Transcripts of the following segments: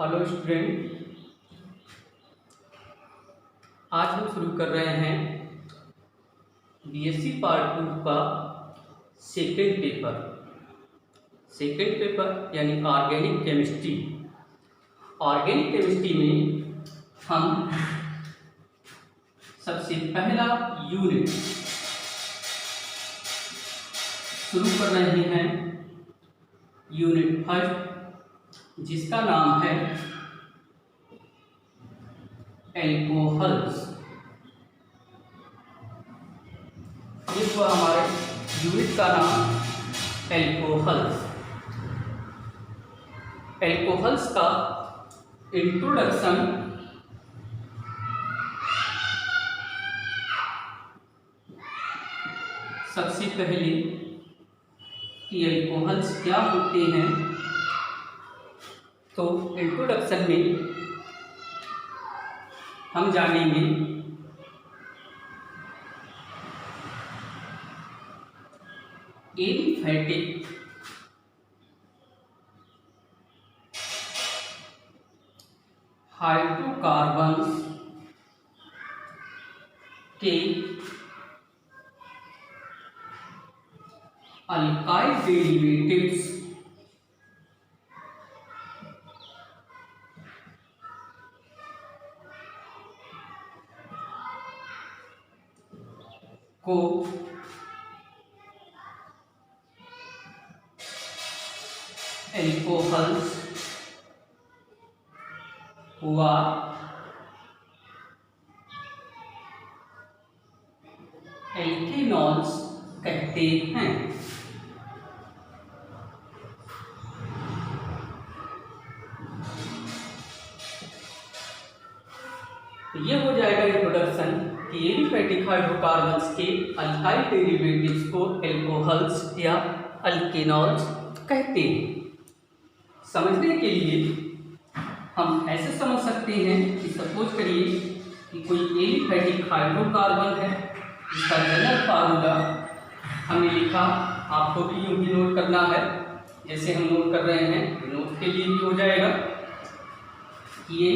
Hello student, आज हम शुरू कर रहे हैं बीएससी पार्ट 2 का सेकेंड पेपर यानी ऑर्गेनिक केमिस्ट्री। ऑर्गेनिक केमिस्ट्री में हम सबसे पहला यूनिट शुरू कर रहे हैं, यूनिट फर्स्ट, जिसका नाम है एल्कोहल्स। ये तो हमारे यूनिट का नाम एल्कोहल्स। एल्कोहल्स का इंट्रोडक्शन सबसे पहले कि एल्कोहल्स क्या होते हैं, तो इंट्रोडक्शन में हम जानेंगे एलिफैटिक हाइड्रोकार्बन्स के अल्काइल डेरिवेटिव्स को एल्कोहल्स व एल्केनॉल्स कहते हैं। तो यह हो जाएगा इंट्रोडक्शन कि एलिफैटिक हाइड्रोकार्बन्स के अल्काइल डेरिवेटिव्स को एल्कोहल्स या अल्केनॉल्स कहते हैं। समझने के लिए हम ऐसे समझ सकते हैं कि सपोज करिए कि कोई एलिफैटिक हाइड्रोकार्बन है, जिसका जनरल फार्मूला हमने लिखा, आपको भी यूं ही नोट करना है जैसे हम नोट कर रहे हैं, नोट के लिए भी हो जाएगा कि ये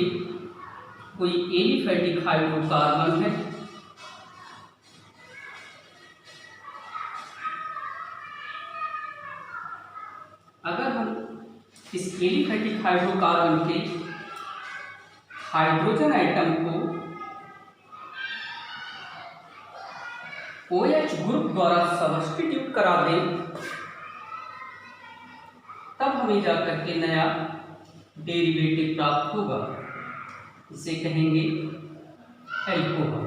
कोई एलिफैटिक हाइड्रोकार्बन है अगर हम इस एलिफैटिक हाइड्रोकार्बन के हाइड्रोजन एटम को OH ग्रुप द्वारा सब्स्टिट्यूट करा दें, तब हमें जाकर के नया डेरिवेटिव प्राप्त होगा, इसे कहेंगे एल्कोहल।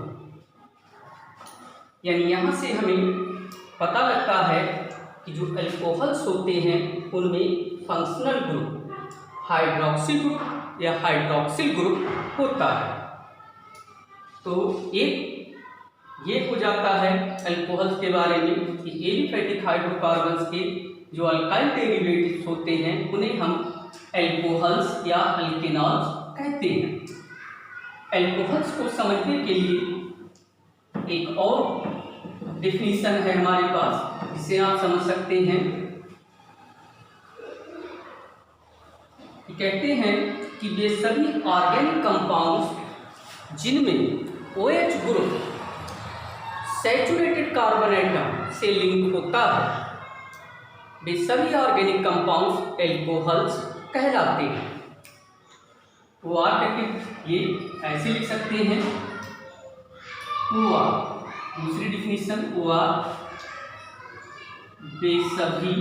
यानी यहाँ से हमें पता लगता है कि जो एल्कोहल्स होते हैं उनमें फंक्शनल ग्रुप हाइड्रोक्सी ग्रुप या हाइड्रोक्सिल ग्रुप होता है। तो एक ये हो जाता है एल्कोहल्स के बारे में कि एलिफैटिक हाइड्रोकार्बन्स के जो अल्काइल डेरिवेटिव्स होते हैं उन्हें हम एल्कोहल्स या अल्केनॉल्स कहते हैं। एल्कोहल्स को समझने के लिए एक और डेफिनेशन है हमारे पास, जिसे आप समझ सकते हैं। कहते हैं कि वे सभी ऑर्गेनिक कंपाउंड्स जिनमें OH group saturated carbon atom से लिंक होता है, वे सभी ऑर्गेनिक कंपाउंड्स एल्कोहल्स कहलाते हैं। OR करके ये ऐसे लिख सकते हैं, OR दूसरी डिफिनीशन OR वे सभी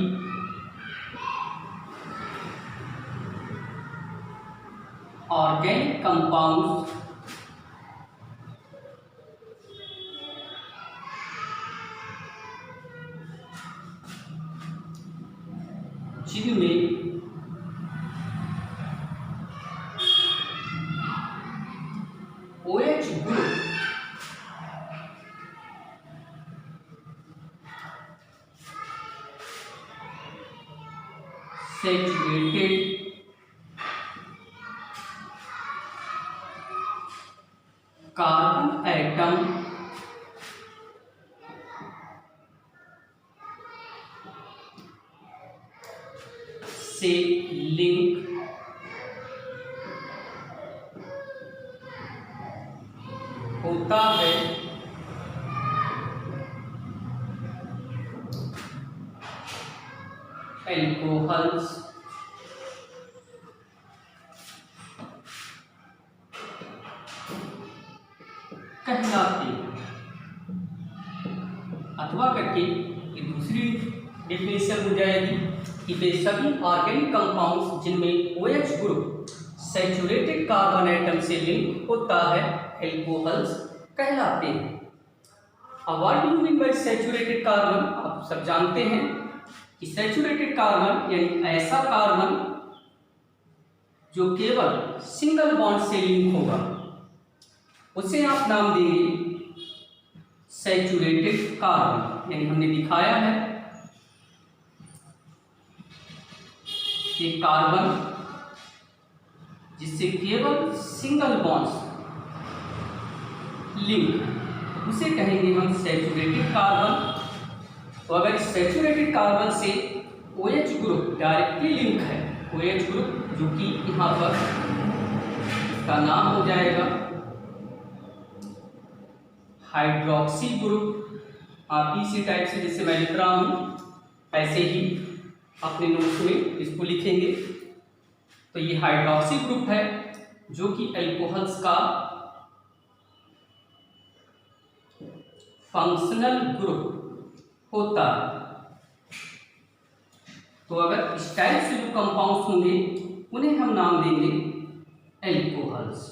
ऑर्गेनिक कंपाउंड्स जिनमें OH group saturated carbon atom से लिंक एल्कोहल्स कहलाते हैं। अथवा करके ये दूसरी डेफिनेशन हो जाएगी कि वे सभी ऑर्गेनिक कंपाउंड्स जिनमें OH group saturated carbon atom से लिंक होता है एल्कोहल्स कहलाते हैं। अब what do you mean by saturated carbon? आप सब जानते हैं कि सैचुरेटेड कार्बन यानी ऐसा कार्बन जो केवल सिंगल बॉन्ड से लिंक होगा, उसे आप नाम देंगे सैचुरेटेड कार्बन। यानी हमने दिखाया है कि कार्बन जिससे केवल सिंगल बॉन्ड्स लिंक, उसे कहेंगे हम सैचुरेटेड कार्बन। तो अगर इस सैचुरेटेड कार्बन से OH ग्रुप डायरेक्टली लिंक है, OH ग्रुप जो कि यहाँ पर इसका नाम हो जाएगा हाइड्रोक्सी ग्रुप। आप इसी टाइप से जैसे मैं लिख रहा हूँ ऐसे ही अपने नोट्स में इसको लिखेंगे। तो ये हाइड्रोक्सी ग्रुप है जो कि एल्कोहल्स का फंक्शनल ग्रुप होता है। तो अगर इस टाइप से जो कंपाउंड्स होंगे उन्हें हम नाम देंगे एल्कोहल्स।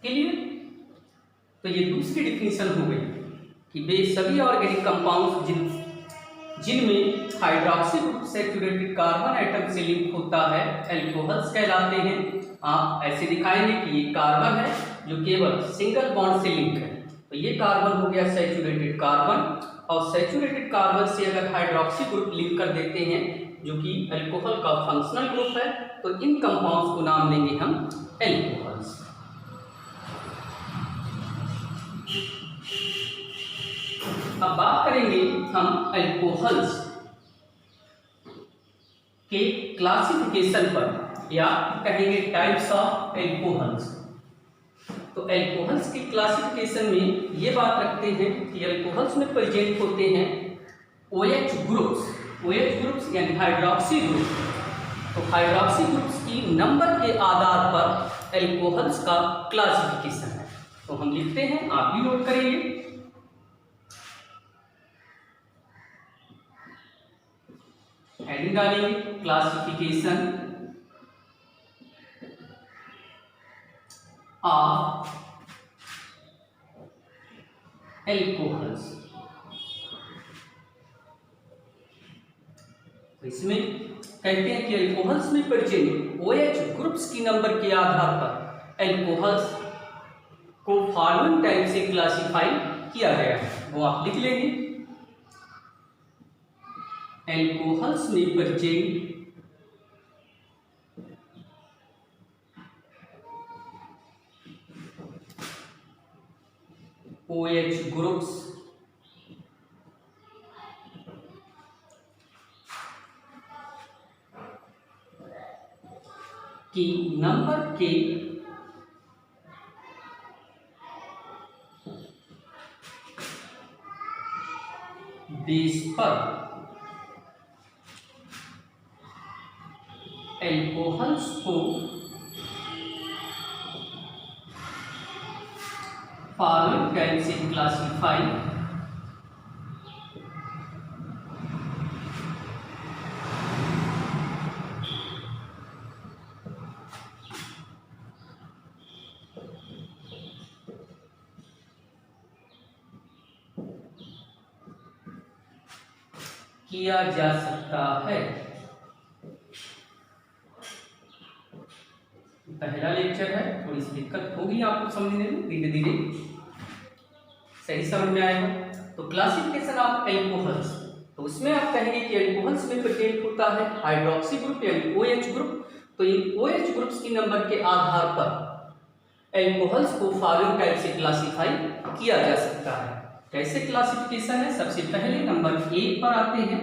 क्लियर? तो ये दूसरी डिफिनेशन हो गई कि वे सभी ऑर्गेनिक कंपाउंड्स जिनमें hydroxy group saturated carbon atom से लिंक होता है एल्कोहल्स कहलाते हैं। आप ऐसे दिखाएंगे कि ये कार्बन है जो केवल सिंगल बॉन्ड से लिंक है, तो ये कार्बन हो गया सैचुरेटेड कार्बन। और सैचुरेटेड कार्बन से अगर हाइड्रोक्सी ग्रुप लिंक कर देते हैं जो कि एल्कोहल का फंक्शनल ग्रुप है, तो इन कंपाउंड्स को नाम देंगे हम एल्कोहल्स। अब बात करेंगे हम एल्कोहल्स के क्लासिफिकेशन पर, या कहेंगे टाइप्स ऑफ एल्कोहल्स। तो एल्कोहल्स की क्लासिफिकेशन में ये बात रखते हैं कि एल्कोहल्स में प्रेजेंट होते हैं OH ग्रुप्स यानी हाइड्रोक्सी ग्रुप। तो हाइड्रोक्सी ग्रुप्स की नंबर के आधार पर एल्कोहल्स का क्लासिफिकेशन है। तो हम लिखते हैं, आप भी नोट करेंगे। हेडिंग डालेंगे क्लासिफिकेशन ऑफ एल्कोहल्स। तो इसमें कहते हैं कि एल्कोहल्स में प्रेजेंट OH ग्रुप्स की नंबर के आधार पर एल्कोहल्स को फॉलोइंग टाइप से क्लासिफाई किया गया है, वो आप लिख लेंगे। एल्कोहल्स में प्रेजेंट OH ग्रुप्स की नंबर के बेस पर एल्कोहल्स को फॉलोइंग टाइप से क्लासिफाई किया जा सकता है। पहला लेक्चर है, थोड़ी सी दिक्कत होगी आपको समझने में, धीरे धीरे सही समझ में आएगा। तो क्लासिफिकेशन ऑफ एल्कोहल्स, तो उसमें आप कहेंगे कि एल्कोहल्स में प्रेजेंट होता है हाइड्रोक्सी ग्रुप यानी OH ग्रुप। तो इन OH ग्रुप्स की नंबर के आधार पर एल्कोहल्स को फॉलोइंग टाइप से क्लासिफाई किया जा सकता है। कैसे क्लासिफिकेशन है? सबसे पहले नंबर 1 पर आते हैं।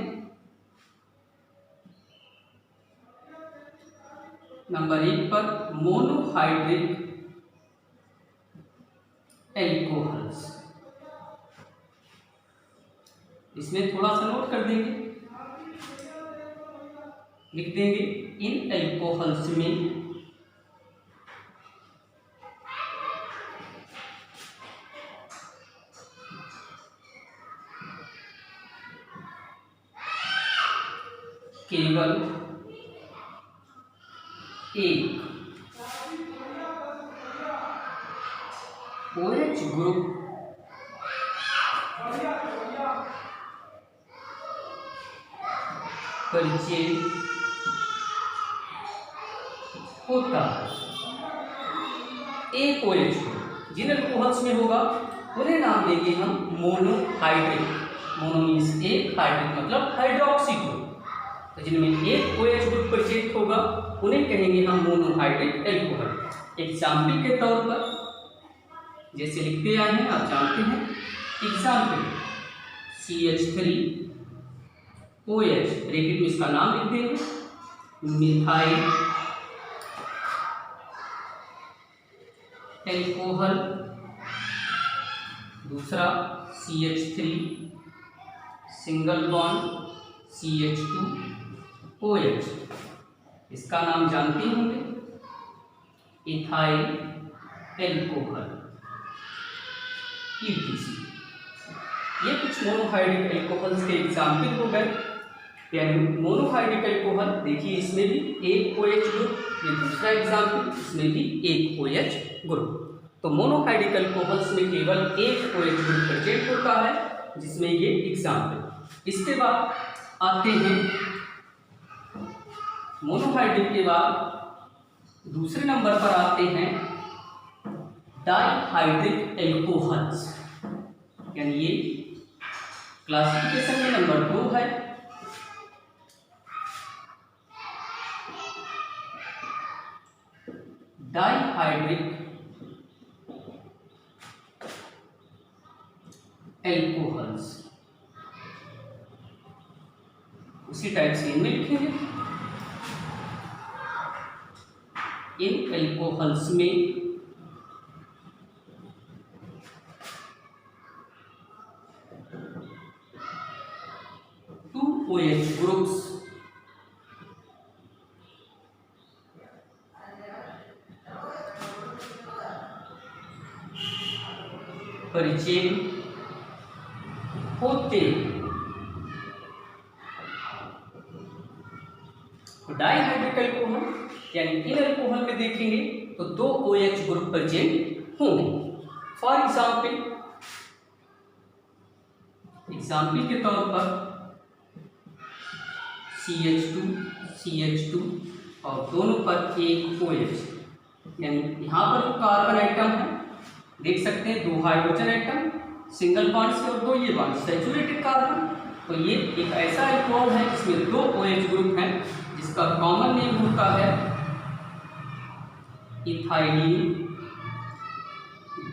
नंबर 1 पर मोनोहाइड्रिक एल्कोहल्स। इसमें थोड़ा सा नोट कर देंगे, लिख देंगे इन एल्कोहल्स में केवल एक OH ग्रुप परिचय होता है। एक OH ग्रुप जिन अल्कोहल्स में होगा उन्हें नाम देंगे हम मोनोहाइड्रिक। मोनो मीन्स एक, हाइड्रिक मतलब हाइड्रोक्सी ग्रुप। तो जिनमें एक OH ग्रुप परिचय होगा उन्हें कहेंगे हम मोनोहाइड्रिक एल्कोहल। एग्जाम्पल के तौर पर जैसे लिखते आए हैं आप जानते हैं, एग्जाम्पल CH3OH, ब्रैकेट में इसका नाम लिख देंगे मिथाइल एल्कोहल। दूसरा CH3 सिंगल बॉन्ड CH2OH, इसका नाम जानते होंगे इथाइल एल्कोहल ETC। ये कुछ मोनोहाइड्रिक एल्कोहल्स के एग्जाम्पल हो गए। यानी मोनोहाइड्रिक एल्कोहल देखिए इसमें भी एक OH ग्रुप, ये दूसरा एग्जाम्पल, इसमें भी एक OH ग्रुप। तो मोनोहाइड्रिक एल्कोहल्स में केवल एक OH ग्रुप प्रेजेंट होता है, जिसमें ये एग्जाम्पल। इसके बाद आते हैं मोनोहाइड्रिक के बाद दूसरे नंबर पर आते हैं डाइहाइड्रिक एल्कोहल्स, यानी ये क्लासिफिकेशन में नंबर 2 है। डाइहाइड्रिक एल्कोहल्स उसी टाइप से इनमें लिखेंगे। इन एल्कोहल्स में OH ग्रुप्स परिचय होते। डाइहाइड्रिक एल्कोहल यानी इन एल्कोहल में देखेंगे तो 2 OH ग्रुप प्रेजेंट होंगे। फॉर एग्जाम्पल के तौर पर CH2 और दोनों पर एक OH, यानी यहाँ पर जो कार्बन आइटम है देख सकते हैं 2 हाइड्रोजन आइटम सिंगल बॉन्ड से और 2 ये बॉन्ड सैचुरेटेड कार्बन। तो ये एक ऐसा एल्कोहल है जिसमें 2 OH ग्रुप हैं, जिसका कॉमन नेम होता है इथाइलिन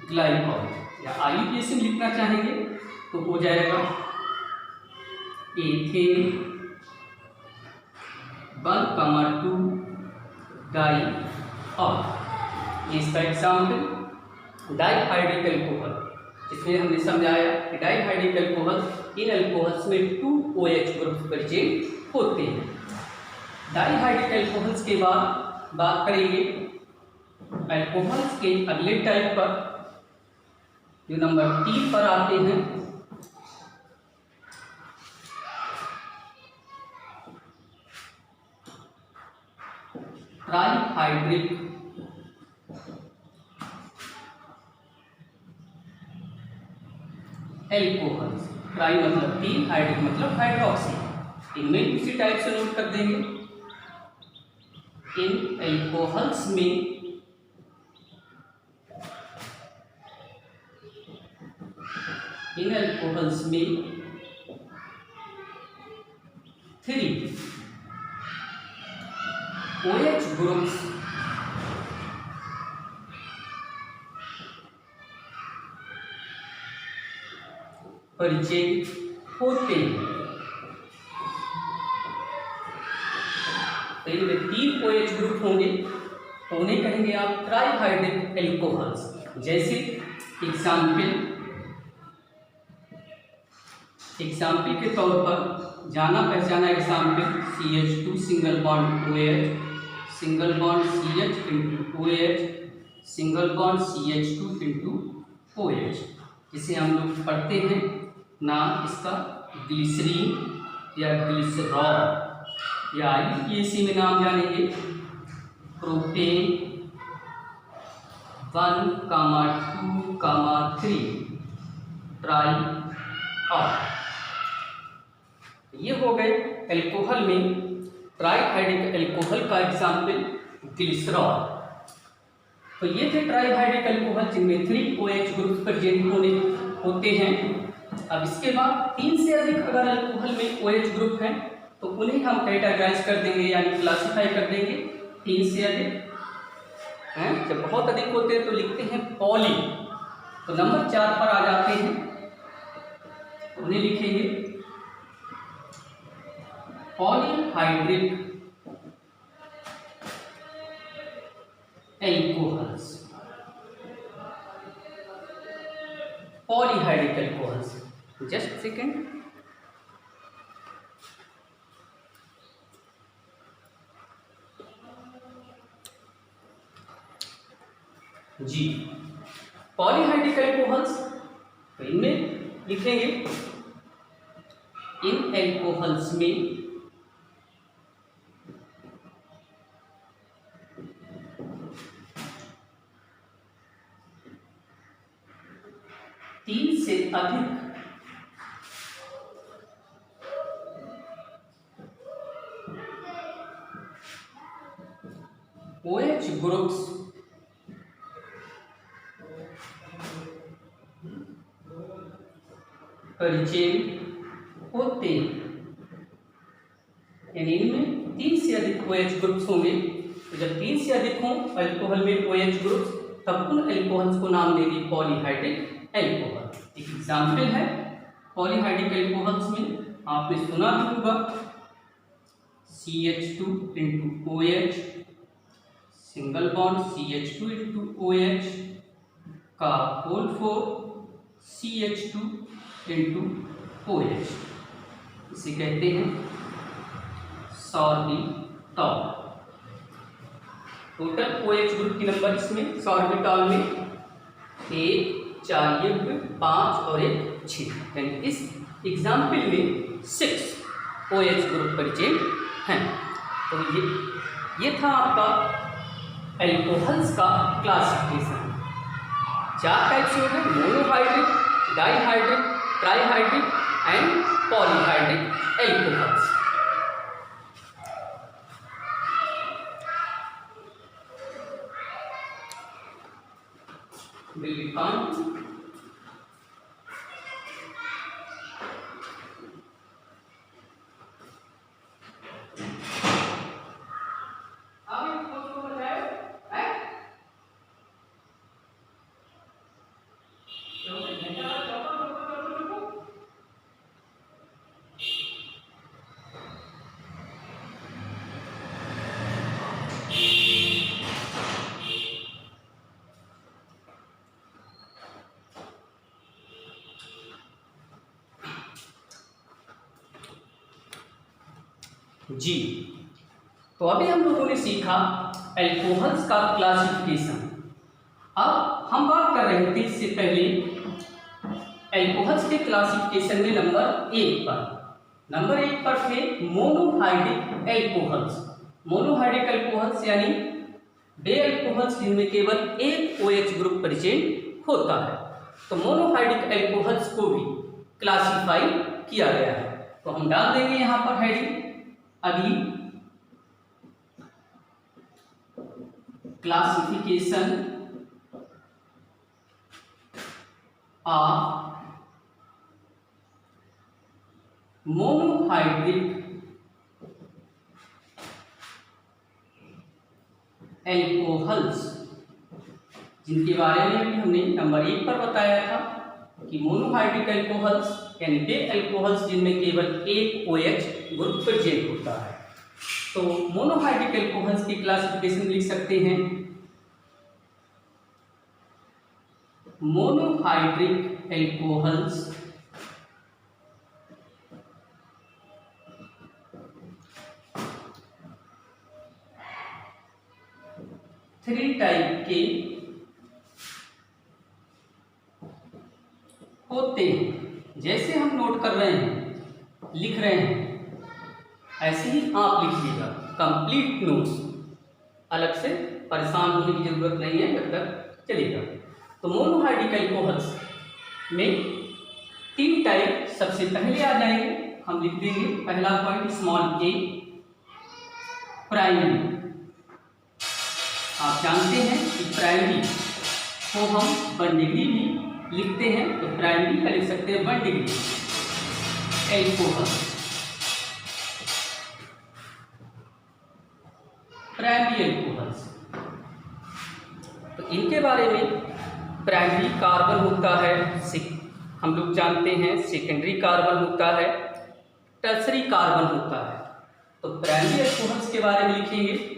ग्लाइकॉल, या IUPAC लिखना चाहेंगे तो हो जाएगा एथेन 1,2 डाई। और ये इसका एग्जाम्पल डाइहाइड्रिक एल्कोहल, जिसमें हमने समझाया कि डाइहाइड्रिक एल्कोहल इन एल्कोहल्स में 2 OH ग्रुप प्रेजेंट होते हैं। डाइहाइड्रिक एल्कोहल्स के बाद बात करेंगे एल्कोहल्स के अगले टाइप पर, जो नंबर 3 पर आते हैं ट्राइहाइड्रिक एल्कोहल्स। ट्राई मतलब 3, हाइड्रिक मतलब हाइड्रोक्सी। इनमें उसी टाइप से नोट कर देंगे। इन एल्कोहल्स में थ्री OH ग्रुप्स परिचय होते हैं। तो इनमें 3 OH ग्रुप होंगे तो उन्हें कहेंगे आप ट्राइहाइड्रिक एल्कोहल्स। जैसे एग्जाम्पल एग्जाम्पल के तौर पर जाना पहचाना example CH2 single bond OH, single bond CH into OH, single bond CH2 into OH, जिसे हम लोग पढ़ते हैं नाम इसका ग्लिसरीन या ग्लिसरॉल, या इसी में नाम जानेंगे प्रोपेन 1, 2, 3 ट्राई और ये हो गए एल्कोहल में ट्राईहाइड्रिक एल्कोहल का एग्जाम्पल ग्लिसरॉल। तो ये थे ट्राईहाइड्रिक एल्कोहल जिनमें 3 OH ग्रुप प्रेजेंट होते हैं। अब इसके बाद 3 से अधिक अगर एल्कोहल में OH ग्रुप हैं तो उन्हें हम कैटेगराइज कर देंगे यानी क्लासिफाई कर देंगे 3 से अधिक हैं। जब बहुत अधिक होते हैं तो लिखते हैं पॉली। तो नंबर 4 पर आ जाते हैं, उन्हें लिखेंगे polyhydric alcohols. Polyhydric alcohols, just second. जी, पॉलीहाइड्रिक एल्कोहल्स, तो इनमें लिखेंगे इन एल्कोहल्स में तीन से अधिक OH ग्रुप्स परिचय होते हैं, यानी इनमें 3 से अधिक OH ग्रुप्स होंगे। तो जब 3 से अधिक हों अल्कोहल में OH ग्रुप्स, तब उन एल्कोहल्स को नाम देंगे पॉलीहाइड्रिक एल्कोहल। एक एग्जाम्पल है पॉलीहाइड्रिक एल्कोहल्स में, आपने सुना भी होगा CH2 into OH, single bond CH2 into OH का होल 4 CH2 इंटू OH, इसे कहते हैं सॉर्बिटॉल। टोटल OH ग्रुप की नंबर इसमें सॉर्बिटॉल में 1, 4 युग्म, 5 और 1 6, यानी इस एग्जाम्पल में 6 OH ग्रुप परिचय हैं। तो ये था आपका एल्कोहल्स का क्लासिफिकेशन। 4 टाइप्स हो गए, monohydric, dihydric, trihydric and polyhydric alcohols. will be found जी। तो अभी हम लोगों ने सीखा एल्कोहल्स का क्लासिफिकेशन। अब हम बात कर रहे थे इससे पहले एल्कोहल्स के क्लासिफिकेशन में नंबर 1 पर थे मोनोहाइड्रिक एल्कोहल्स। मोनोहाइड्रिक एल्कोहल्स यानी वे एल्कोहल्स जिनमें केवल एक OH ग्रुप प्रेजेंट होता है। तो मोनोहाइड्रिक एल्कोहल्स को भी क्लासिफाई किया गया है। तो हम डाल देंगे यहाँ पर हेडिंग अभी क्लासिफिकेशन ऑफ मोनोहाइड्रिक एल्कोहल्स, जिनके बारे में भी हमने नंबर 1 पर बताया था कि मोनोहाइड्रिक एल्कोहल्स यानी वे एल्कोहल्स जिनमें केवल एक OH ग्रुप प्रेजेंट होता है। तो मोनोहाइड्रिक एल्कोहल्स की क्लासिफिकेशन लिख सकते हैं मोनोहाइड्रिक एल्कोहल्स 3 टाइप के होते हैं। जैसे हम नोट कर रहे हैं, लिख रहे हैं, ऐसे ही आप लिखिएगा कंप्लीट नोट्स। अलग से परेशान होने की जरूरत नहीं है, जब तक चलेगा। तो मोनोहाइड्रिक अल्कोहल्स में 3 टाइप सबसे पहले आ जाएंगे। हम लिख देंगे पहला पॉइंट स्मॉल ए, प्राइमरी। आप जानते हैं कि प्राइमरी को हम 1 डिग्री भी लिखते हैं, तो प्राइमरी का लिख सकते हैं 1 डिग्री एल्कोहल, प्राइमरी एल्कोहल्स। तो इनके बारे में प्राइमरी कार्बन होता है, हम लोग जानते हैं, सेकेंडरी कार्बन होता है, टर्सरी कार्बन होता है। तो प्राइमरी एल्कोहल्स के बारे में लिखेंगे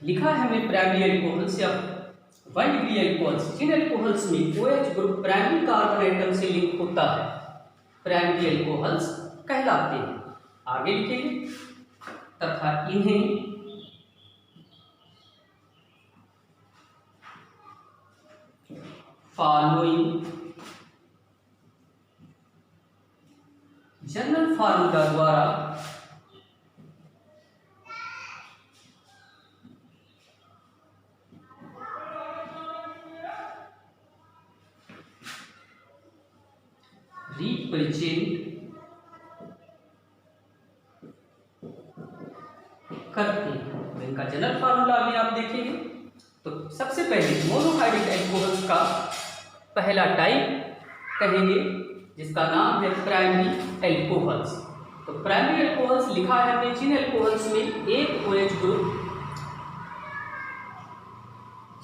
लिखा है हमें प्राइमरी एल्कोहल्स या 1 डिग्री एल्कोहल्स। जिन एल्कोहल्स में OH group primary carbon atom से लिंक होता है, प्राइमरी एल्कोहल्स कहलाते हैं। आगे लिखेंगे तथा इन्हें फॉलोइंग जनरल फार्मूला द्वारा रिप्रेजेंट करते हैं। तो इनका जनरल फार्मूला अभी आप देखेंगे। तो सबसे पहले मोनोहाइड्रिक एल्कोहल्स का पहला टाइप कहेंगे, जिसका नाम है प्राइमरी एल्कोहल्स। तो प्राइमरी एल्कोहल्स लिखा है हमने जिन एल्कोहल्स में एक OH ग्रुप,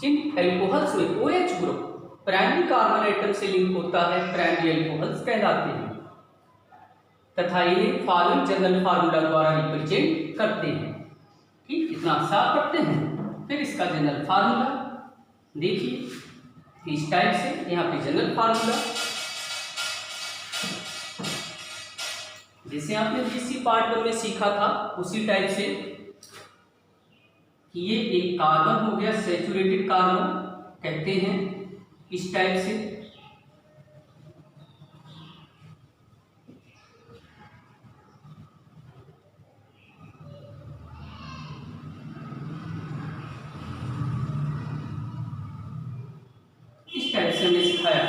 जिन एल्कोहल्स में OH group primary carbon atom से लिंक होता है, प्राइमरी एल्कोहल्स कहलाते हैं तथा इन्हें फॉलोइंग जनरल फार्मूला द्वारा रिप्रेजेंट करते हैं। ठीक, इतना साफ करते हैं। फिर इसका जनरल फार्मूला देखिए इस टाइप से। यहाँ पे जनरल फार्मूला जैसे आपने इसी पार्ट 1 में सीखा था, उसी टाइप से कि ये एक कार्बन हो गया, सैचुरेटेड कार्बन कहते हैं इस टाइप से। इस टाइप से हमने सिखाया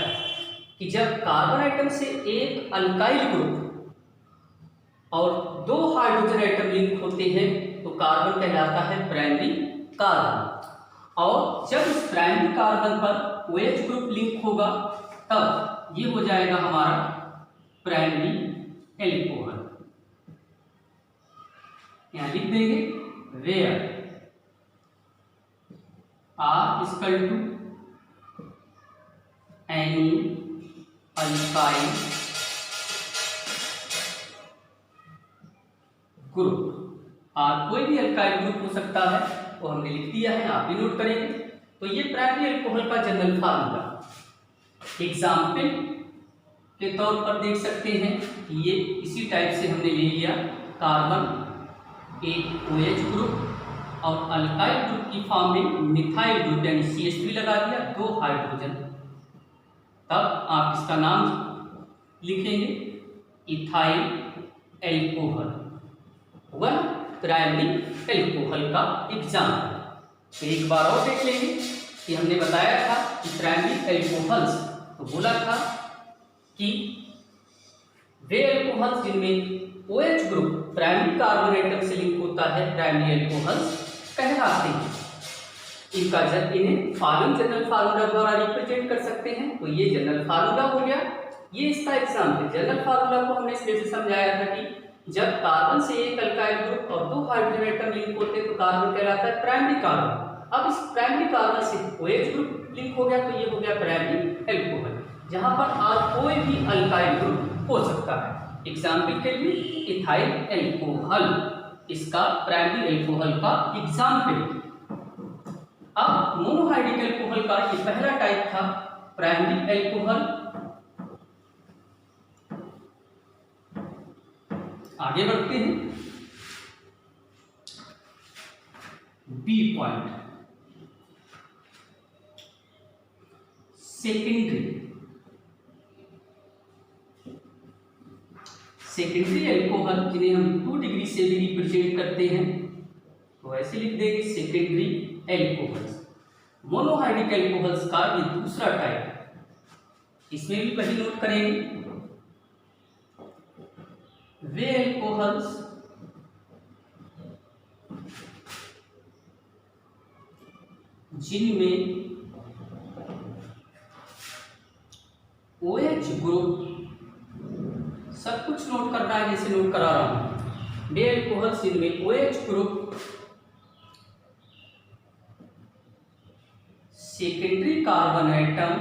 कि जब कार्बन आइटम से एक अल्काइल ग्रुप और 2 हाइड्रोजन आइटम लिंक होते हैं, तो कार्बन कहलाता है प्राइमरी कार्बन। और जब इस प्राइमरी कार्बन पर OH ग्रुप लिंक होगा, तब ये हो जाएगा हमारा प्राइमरी एल्कोहल। यहां लिख देंगे where R equal to any alkyl group. R कोई भी अल्काइल ग्रुप हो सकता है, वो हमने लिख दिया है, आप भी नोट करेंगे। तो ये प्राइमरी एल्कोहल का जनरल फार्मूला एग्जाम्पल के तौर पर देख सकते हैं कि ये इसी टाइप से हमने ले लिया। कार्बन एक OH ग्रुप और अल्काइल ग्रुप की फॉर्म में मिथाइल ग्रुप यानी CH3 लगा दिया, 2 हाइड्रोजन तब आप इसका नाम लिखेंगे इथाइल एल्कोहल, हुआ ना प्राइमरी एल्कोहल का एग्जाम। तो एक बार और देख लेंगे कि हमने बताया था कि प्राइमरी एल्कोहल्स, तो बोला था कि वे एल्कोहल्स जिनमें OH group primary carbon atom से लिंक होता है प्राइमरी एल्कोहल्स कहलाते हैं। इनका इन्हें फॉलोइंग जनरल फार्मूला द्वारा रिप्रेजेंट कर सकते हैं। तो ये जनरल फार्मूला हो गया, ये इसका एग्जाम्पल। जनरल फार्मूला को हमने इसलिए से समझाया था कि जब कार्बन से एक अल्काइल ग्रुप और 2 हाइड्रोजन एटम लिंक होते हैं तो कार्बन कहलाता है प्राइमरी कार्बन। अब इस प्राइमरी कार्बन से OH ग्रुप लिंक हो गया तो ये हो गया प्राइमरी एल्कोहल, जहां पर आज कोई भी अल्काइल ग्रुप हो सकता है। एग्जाम्पल के लिए इथाइल एल्कोहल इसका प्राइमरी एल्कोहल का एग्जाम्पल। अब मोनोहाइड्रिक एल्कोहल का ये पहला टाइप था प्राइमरी एल्कोहल। आगे बढ़ते हैं, बी पॉइंट सेकेंडरी एल्कोहल, जिन्हें हम 2 डिग्री से भी रिप्रेजेंट करते हैं, तो ऐसे लिख देंगे सेकेंडरी एल्कोहल्स। मोनोहाइड्रिक एल्कोहल्स का ये दूसरा टाइप है, इसमें भी वही नोट करेंगे वे एल्कोहल्स जिनमें OH ग्रुप, सब कुछ नोट करना है जैसे नोट करा रहा हूं, वे एल्कोहल्स जिनमें OH group secondary carbon atom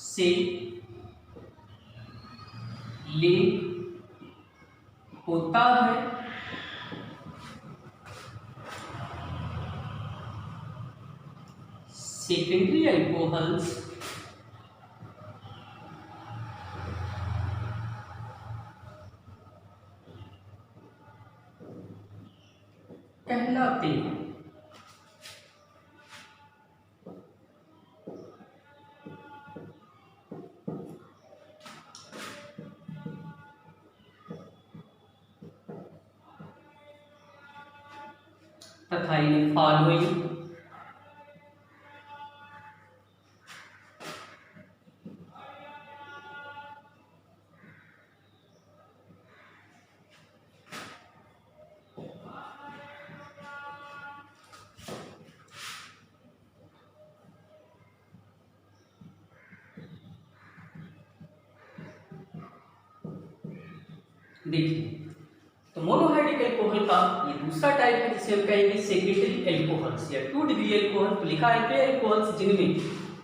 से लिंक होता है, सेकेंडरी एल्कोहल्स कहलाते हैं। तथा इन्हें फॉलोइंग देखिए, तो मोनोहाइड्रिक एल्कोहल का ये दूसरा टाइप है जिसे हम कहेंगे सेकेंडरी एल्कोहल्स या 2 डिग्री एल्कोहल। तो लिखा है वे एल्कोहल्स जिनमें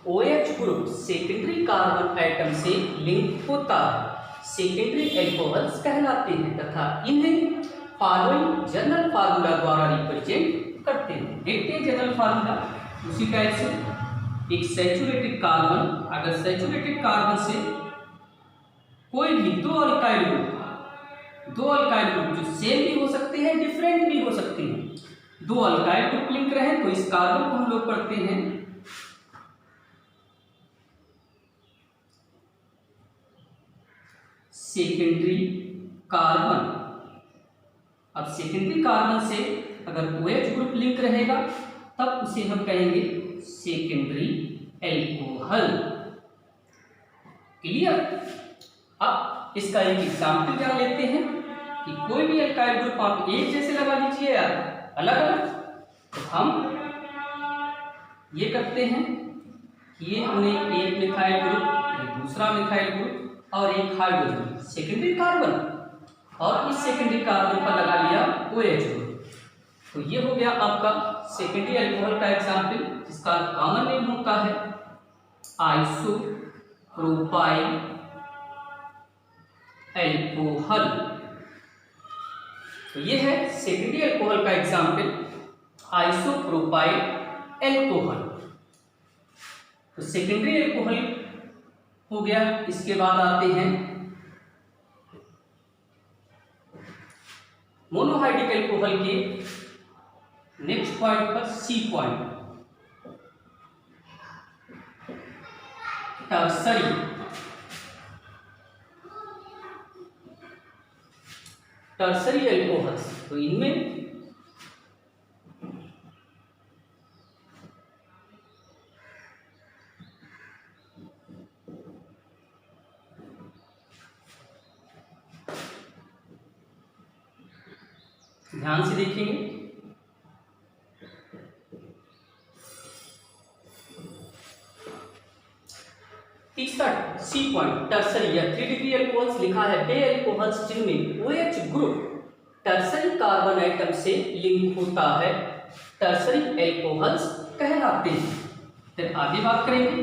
OH group secondary carbon atom से लिंक होता है, सेकेंडरी एल्कोहल्स कहलाते हैं तथा इन्हें फॉलोइंग जनरल फार्मूला द्वारा रिप्रेजेंट करते हैं। देखते हैं जनरल फार्मूला उसी टाइप से। एक सैचुरेटेड कार्बन, अगर सैचुरेटेड कार्बन से कोई भी 2 अल्काइल ग्रुप जो सेम भी हो सकते हैं, डिफरेंट भी हो सकते हैं, 2 अल्काइल ग्रुप लिंक रहे तो इस कार्बन को हम लोग पढ़ते हैं सेकेंडरी कार्बन। अब सेकेंडरी कार्बन से अगर OH ग्रुप लिंक रहेगा तब उसे हम कहेंगे सेकेंडरी एल्कोहल। क्लियर? अब इसका एक एग्जाम्पल जान लेते हैं कि कोई भी अल्काइल ग्रुप आप एक जैसे लगा लीजिए या अलग अलग। तो हम ये करते हैं कि ये हमने एक मिथाइल ग्रुप, ये दूसरा मिथाइल ग्रुप और एक हाइड्रोजन सेकेंडरी कार्बन, और इस सेकेंडरी कार्बन पर लगा लिया OH ग्रुप। तो ये हो गया आपका सेकेंडरी अल्कोहल का एग्जाम्पल, जिसका कॉमन नेम होता है आइसोप्रोपाइल एल्कोहल। तो ये है सेकेंडरी अल्कोहल का एग्जाम्पल आइसोप्रोपाइल एल्कोहल। तो सेकेंडरी अल्कोहल हो गया। इसके बाद आते हैं मोनोहाइड्रिक एल्कोहल के नेक्स्ट पॉइंट पर सी पॉइंट, टर्सरी एल्कोहल्स। तो इनमें ध्यान से देखेंगे, तीसरा सी पॉइंट टर्सरी या 3 डिग्री एल्कोहल्स लिखा है वे एल्कोहल्स जिनमें OH group tertiary carbon atom से लिंक होता है, टर्सरी एल्कोहल्स कहलाते हैं। फिर आगे बात करेंगे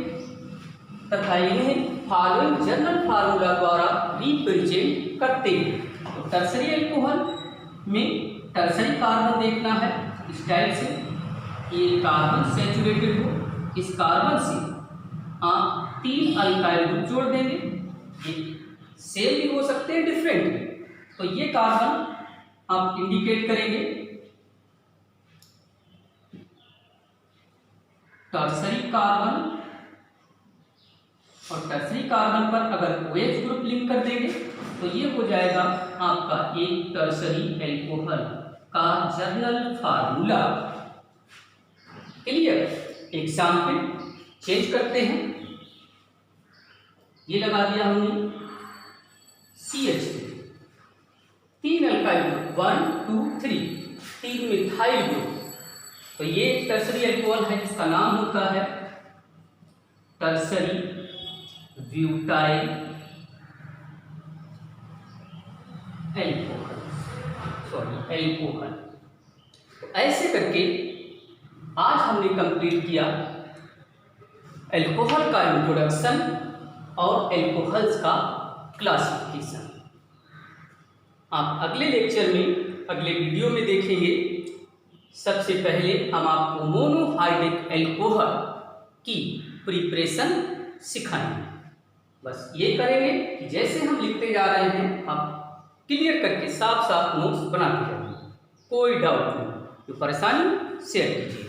तथा इन्हें फॉलोइंग जनरल फार्मूला द्वारा रिप्रेजेंट करते हैं। तो टर्सरी एल्कोहल में टर्सरी कार्बन देखना है इस टाइप से, ये कार्बन सैचुरेटेड हो, इस कार्बन से आप 3 अल्काइल ग्रुप जोड़ देंगे, एक सेम भी हो सकते हैं डिफरेंट भी। तो ये कार्बन आप इंडिकेट करेंगे टर्सरी कार्बन, और टर्सरी कार्बन पर अगर OH ग्रुप लिंक कर देंगे तो ये हो जाएगा आपका एक टर्सरी एल्कोहल का general formula. Clear? Example change करते हैं, ये लगा दिया हमने CH3, 3 alkyl group 1 2 3, 3 methyl group. तो ये टर्सरी एल्कोहल है जिसका नाम होता है टर्सरी ब्यूटाइल एल्कोहल। तो ऐसे करके आज हमने कंप्लीट किया एल्कोहल का इंट्रोडक्शन और एल्कोहल्स का क्लासिफिकेशन। आप अगले लेक्चर में, अगले वीडियो में देखेंगे। सबसे पहले हम आपको मोनोहाइड्रिक एल्कोहल की प्रिपरेशन सिखाएंगे। बस ये करेंगे कि जैसे हम लिखते जा रहे हैं आप क्लियर करके साफ साफ नोट्स बनाते जाइए, कोई डाउट नहीं। जो परेशानी शेयर कीजिए।